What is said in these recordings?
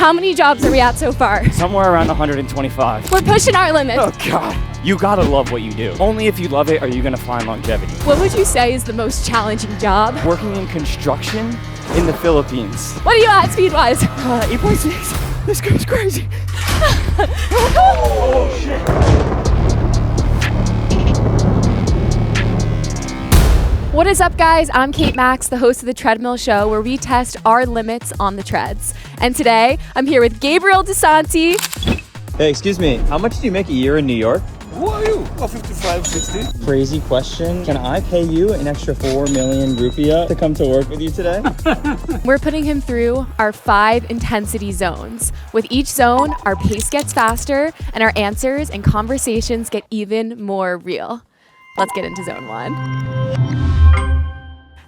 How many jobs are we at so far? Somewhere around 125. We're pushing our limits. Oh God. You gotta love what you do. Only if you love it are you gonna find longevity. What would you say is the most challenging job? Working in construction in the Philippines. What are you at speed-wise? 8.6. This goes crazy. Oh shit. What is up, guys? I'm Mackz, the host of the Treadmill Show, where we test our limits on the treads. And today, I'm here with Gabriel DeSanti. Hey, excuse me, how much do you make a year in New York? Who are you? Oh, 55, 60. Crazy question. Can I pay you an extra 4 million rupiah to come to work with you today? We're putting him through our 5 intensity zones. With each zone, our pace gets faster, and our answers and conversations get even more real. Let's get into zone 1.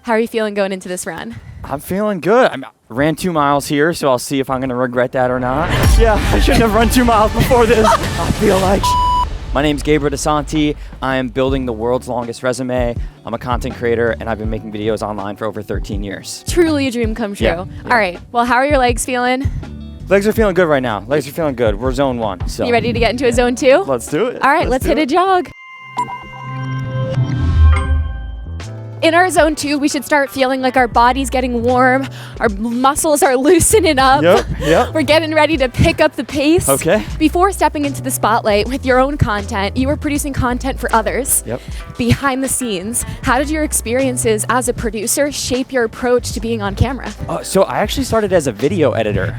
How are you feeling going into this run? I'm feeling good. I ran 2 miles here, so I'll see if I'm gonna regret that or not. Yeah, I shouldn't have run 2 miles before this. I feel like My name's Gabriel DeSanti. I am building the world's longest resume. I'm a content creator, and I've been making videos online for over 13 years. Truly a dream come true. Yeah. All right, well, how are your legs feeling? Legs are feeling good right now. Legs are feeling good. We're zone 1, so. You ready to get into a zone 2? Let's do it. All right, let's hit a jog. In our zone 2, we should start feeling like our body's getting warm, our muscles are loosening up. Yep. We're getting ready to pick up the pace. Okay. Before stepping into the spotlight with your own content, you were producing content for others. Yep. Behind the scenes, how did your experiences as a producer shape your approach to being on camera? So I actually started as a video editor,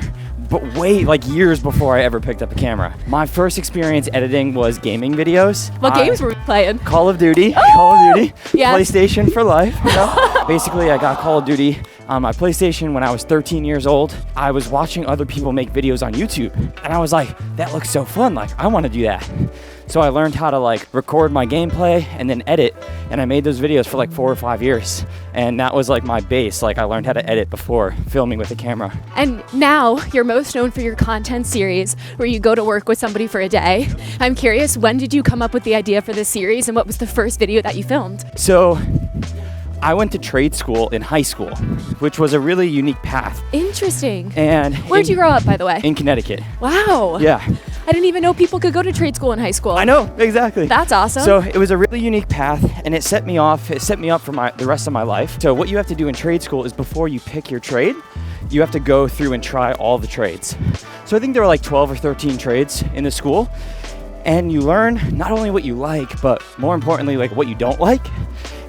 but years before I ever picked up a camera. My first experience editing was gaming videos. What games were you playing? Call of Duty. Oh! Call of Duty. Yes. PlayStation for life. You know? Basically, I got Call of Duty on my PlayStation when I was 13 years old. I was watching other people make videos on YouTube, and I was like, that looks so fun. Like, I want to do that. So I learned how to record my gameplay and then edit, and I made those videos for 4 or 5 years. And that was my base. I learned how to edit before filming with a camera. And now you're most known for your content series where you go to work with somebody for a day. I'm curious, when did you come up with the idea for this series, and what was the first video that you filmed? So I went to trade school in high school, which was a really unique path. Interesting. And where'd you grow up, by the way? In Connecticut. Wow. Yeah. I didn't even know people could go to trade school in high school. I know, exactly. That's awesome. So it was a really unique path, and it set me up for the rest of my life. So what you have to do in trade school is before you pick your trade, you have to go through and try all the trades. So I think there were 12 or 13 trades in the school, and you learn not only what you like, but more importantly, what you don't like.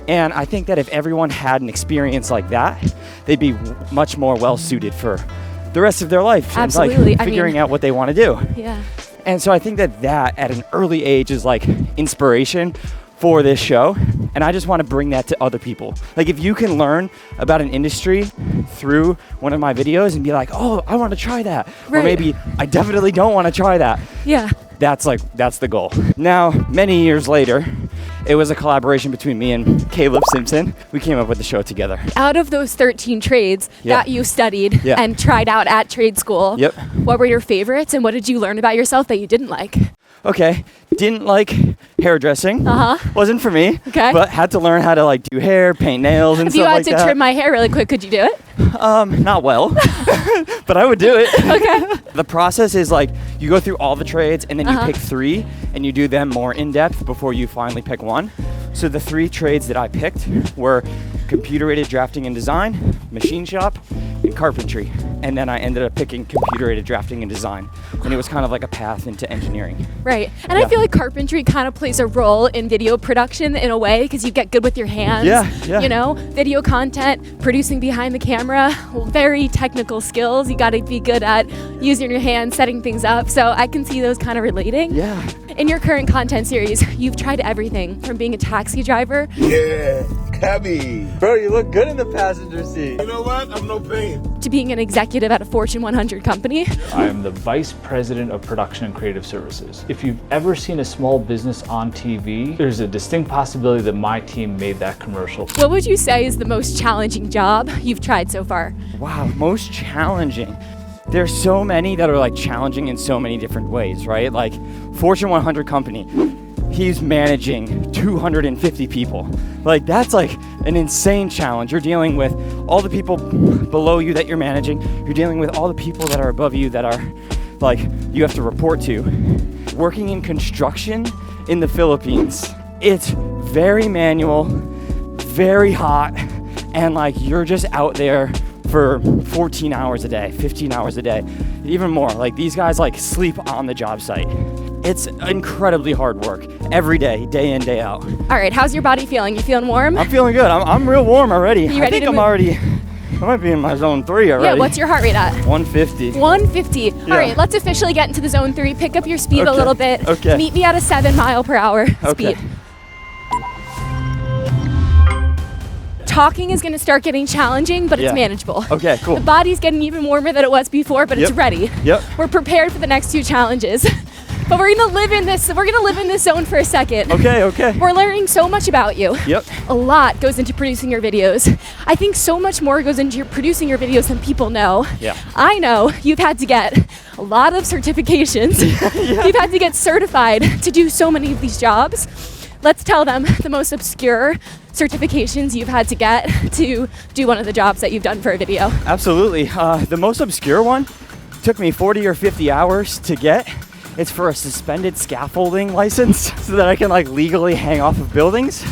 And I think that if everyone had an experience like that, they'd be much more well-suited for the rest of their life. Absolutely. And figuring out what they want to do. Yeah. And so I think that at an early age is inspiration for this show. And I just want to bring that to other people. If you can learn about an industry through one of my videos and be like, oh, I want to try that. Right. Or maybe I definitely don't want to try that. Yeah. That's the goal. Now, many years later, it was a collaboration between me and Caleb Simpson. We came up with the show together. Out of those 13 trades that you studied and tried out at trade school, what were your favorites, and what did you learn about yourself that you didn't like? Okay. Didn't like hairdressing. Wasn't for me. Okay. But had to learn how to do hair, paint nails, and stuff like that. If you had to trim my hair really quick, could you do it? Not well, but I would do it. Okay. The process is you go through all the trades, and then you pick 3, and you do them more in depth before you finally pick one. So the 3 trades that I picked were computer-aided drafting and design, machine shop, and carpentry. And then I ended up picking computer-aided drafting and design. And it was kind of like a path into engineering. Right. And I feel like carpentry kind of plays a role in video production in a way, because you get good with your hands. Yeah. You know, video content, producing behind the camera, very technical skills. You got to be good at using your hands, setting things up. So I can see those kind of relating. Yeah. In your current content series, you've tried everything from being a taxi driver. Yeah, cabby. Bro, you look good in the passenger seat. You know what? I'm no pain. To being an executive at a Fortune 100 company. I am the Vice President of Production and Creative Services. If you've ever seen a small business on TV, there's a distinct possibility that my team made that commercial. What would you say is the most challenging job you've tried so far? Wow, most challenging. There's so many that are challenging in so many different ways, right? Fortune 100 company, he's managing 250 people. Like that's like an insane challenge. You're dealing with all the people below you that you're managing. You're dealing with all the people that are above you that are like you have to report to. Working in construction in the Philippines, it's very manual, very hot, and like you're just out there for 14 hours a day, 15 hours a day, even more. Like these guys like sleep on the job site. It's incredibly hard work every day, day in, day out. All right, how's your body feeling? You feeling warm? I'm feeling good. I'm real warm already. You ready I think to I might be in my zone 3 already. Yeah, what's your heart rate at? 150. 150. Yeah. All right, let's officially get into the zone 3. Pick up your speed a little bit. Okay. Meet me at a 7 mile per hour Okay. speed. Talking is gonna start getting challenging, but it's manageable. Okay, cool. The body's getting even warmer than it was before, but it's ready. Yep. We're prepared for the next 2 challenges. But we're gonna live in this zone for a second. Okay. We're learning so much about you. Yep. A lot goes into producing your videos. I think so much more goes into producing your videos than people know. Yeah. I know you've had to get a lot of certifications. You've had to get certified to do so many of these jobs. Let's tell them the most obscure certifications you've had to get to do one of the jobs that you've done for a video. Absolutely. The most obscure one took me 40 or 50 hours to get. It's for a suspended scaffolding license so that I can like legally hang off of buildings.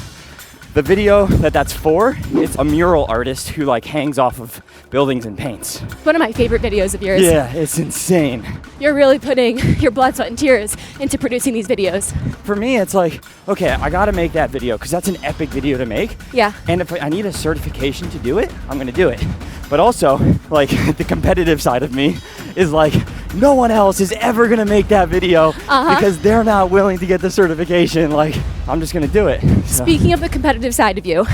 The video that's for, it's a mural artist who like hangs off of buildings and paints. One of my favorite videos of yours. Yeah, it's insane. You're really putting your blood, sweat, and tears into producing these videos. For me, it's like, okay, I gotta make that video because that's an epic video to make. Yeah. And if I need a certification to do it, I'm gonna do it. But also, like, the competitive side of me is like, no one else is ever gonna make that video because they're not willing to get the certification. Like, I'm just gonna do it. So. Speaking of the competitive side of you,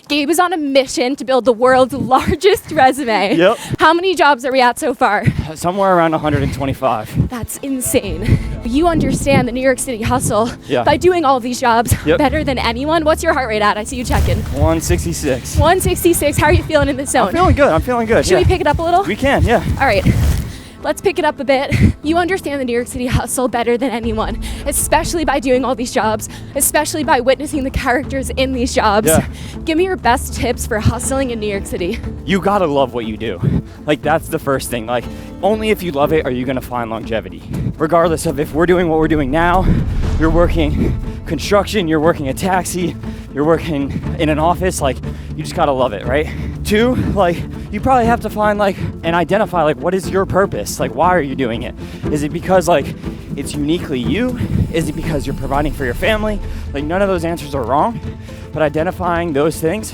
Gabe is on a mission to build the world's largest resume. Yep. How many jobs are we at so far? Somewhere around 125. That's insane. You understand the New York City hustle by doing all of these jobs better than anyone. What's your heart rate at? I see you checking. 166. 166. How are you feeling in this zone? I'm feeling good. Should we pick it up a little? We can, yeah. All right. Let's pick it up a bit. You understand the New York City hustle better than anyone, especially by doing all these jobs, especially by witnessing the characters in these jobs. Yeah. Give me your best tips for hustling in New York City. You gotta love what you do. Like, that's the first thing. Like, only if you love it are you gonna find longevity. Regardless of if we're doing what we're doing now, you're working construction, you're working a taxi, you're working in an office, like, you just gotta love it, right? 2, like, you probably have to find, like, and identify, like, what is your purpose? Like, why are you doing it? Is it because, like, it's uniquely you? Is it because you're providing for your family? Like, none of those answers are wrong, but identifying those things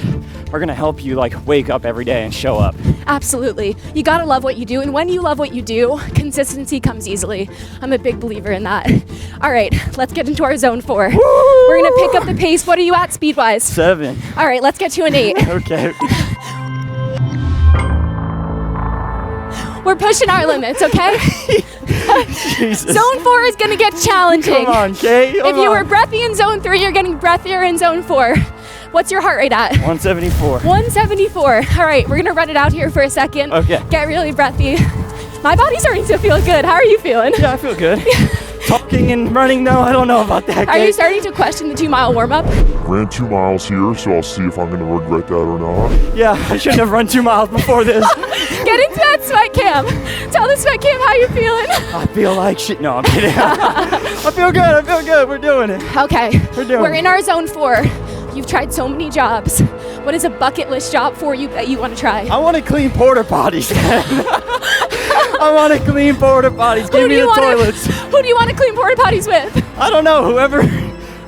are gonna help you, like, wake up every day and show up. Absolutely. You gotta love what you do, and when you love what you do, consistency comes easily. I'm a big believer in that. All right, let's get into our zone 4. Woo! We're gonna pick up the pace. What are you at speed-wise? 7. All right, let's get to an 8. Okay. We're pushing our limits, okay? Jesus. Zone 4 is gonna get challenging. Come on, Kay. If you were breathy in zone 3, you're getting breathier in zone 4. What's your heart rate at? 174. 174. All right, we're gonna run it out here for a second. Okay. Get really breathy. My body's starting to feel good. How are you feeling? Yeah, I feel good. Talking and running, no, I don't know about that. Are you starting to question the 2-mile warm-up? Ran 2 miles here, so I'll see if I'm gonna regret that or not. Yeah, I shouldn't have run 2 miles before this. Get into that sweat cam. Tell the sweat cam how you're feeling. I feel like shit. No, I'm kidding. I feel good. We're doing it. Okay. We're in our zone 4. You've tried so many jobs. What is a bucket list job for you that you want to try? I want to clean porta potties. I want to clean porta potties. Give me the toilets. Who do you want to clean porta potties with? I don't know. Whoever.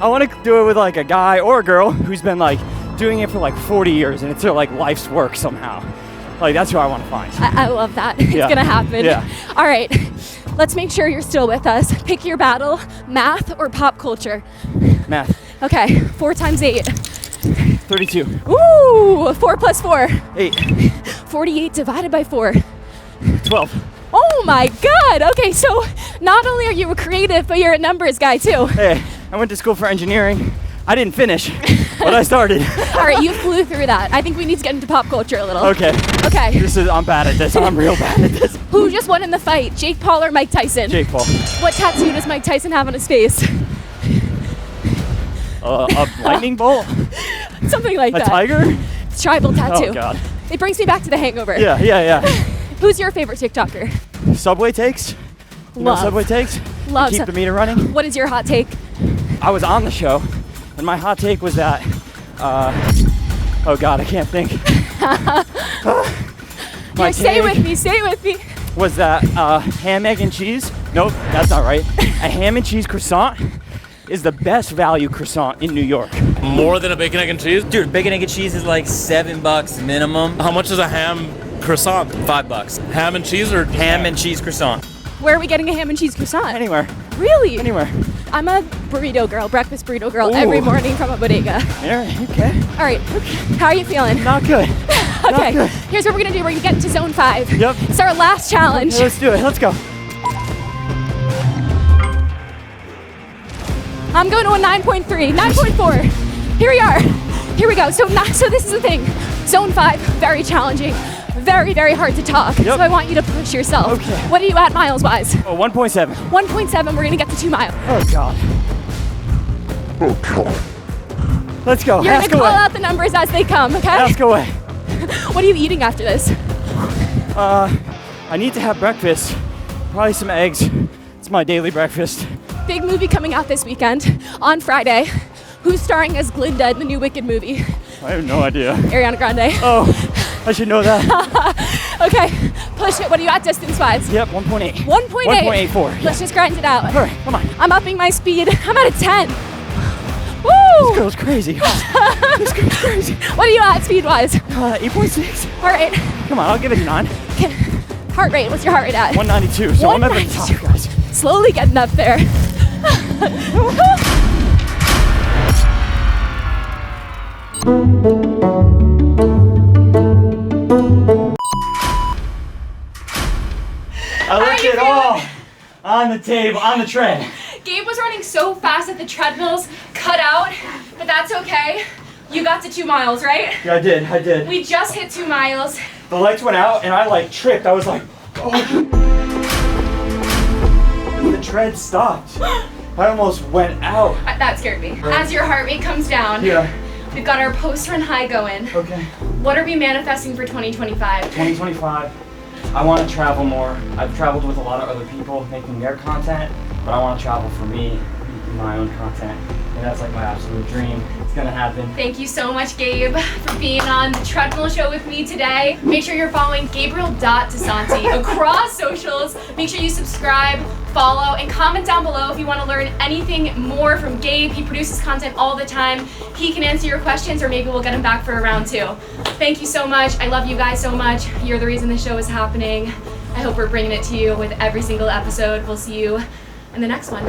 I want to do it with like a guy or a girl who's been like doing it for like 40 years and it's their like life's work somehow. Like, that's who I want to find. I love that. It's going to happen. Yeah. All right. Let's make sure you're still with us. Pick your battle, math or pop culture. Math. Okay. 4 times 8. 32. Ooh, 4 plus 4. 8. 48 divided by 4. 12. Oh my God. Okay, so not only are you a creative, but you're a numbers guy too. Hey, I went to school for engineering. I didn't finish, but I started. All right, you flew through that. I think we need to get into pop culture a little. Okay. Okay. I'm bad at this. I'm real bad at this. Who just won in the fight, Jake Paul or Mike Tyson? Jake Paul. What tattoo does Mike Tyson have on his face? A lightning bolt? Something like A that. tiger? Tribal tattoo. Oh God. It brings me back to The Hangover. Yeah. Who's your favorite TikToker? Subway takes? You know Love. Subway takes? Love. Keep the meter running? What is your hot take? I was on the show, and my hot take was that, oh God, I can't think. Here, say it with me. Was that ham, egg, and cheese? Nope, that's not right. A ham and cheese croissant is the best value croissant in New York. More than a bacon, egg, and cheese? Dude, bacon, egg, and cheese is like $7 minimum. How much is a ham croissant? $5. Ham and cheese or Ham and cheese croissant. Where are we getting a ham and cheese croissant? Anywhere, Really? anywhere. I'm a burrito girl, breakfast burrito girl, Ooh. every morning from a bodega. There, okay. All right, how are you feeling? Not good. Okay, Not good. here's what we're gonna do. We're gonna get into zone 5. Yep. It's our last challenge. Okay, let's do it. Let's go. I'm going to a 9.3, 9.4. Here we are. Here we go. So this is the thing. Zone 5, very challenging. Very, very hard to talk. Yep. So I want you to push yourself. Okay. What are you at miles-wise? Oh, 1.7. 1.7, we're gonna get to 2 miles. Oh God. Oh God. Let's go. You're Ask gonna call away. out the numbers as they come, okay? Ask away. What are you eating after this? I need to have breakfast. Probably some eggs. It's my daily breakfast. Big movie coming out this weekend on Friday. Who's starring as Glinda in the new Wicked movie? I have no idea. Ariana Grande. Oh, I should know that. Okay, push it. What are you at distance-wise? Yep, 1.8. 1.8. 1.84. Let's just grind it out. All right, come on. I'm upping my speed. I'm at a 10. This Woo! girl's crazy. This girl's crazy. What are you at speed-wise? 8.6. Heart rate. Come on, I'll give it a 9. Heart rate. What's your heart rate at? 192. So I'm at the top, 192. guys. Slowly getting up there. I left you it all on the table, on the tread. Gabe was running so fast that the treadmills cut out, but that's okay. You got to 2 miles, right? Yeah, I did. We just hit 2 miles. The lights went out and I like tripped. I was like, oh. The tread stopped. I almost went out. That scared me. As your heart rate comes down, Yeah. we've got our post-run high going. Okay. What are we manifesting for 2025? 2025. I want to travel more. I've traveled with a lot of other people making their content, but I want to travel for me, making my own content. And that's like my absolute dream. It's gonna happen. Thank you so much, Gabe, for being on the Treadmill Show with me today. Make sure you're following Gabriel.Desanti across socials. Make sure you subscribe, follow, and comment down below if you want to learn anything more from Gabe. He produces content all the time. He can answer your questions, or maybe we'll get him back for a round 2. Thank you so much. I love you guys so much. You're the reason the show is happening. I hope we're bringing it to you with every single episode. We'll see you in the next one.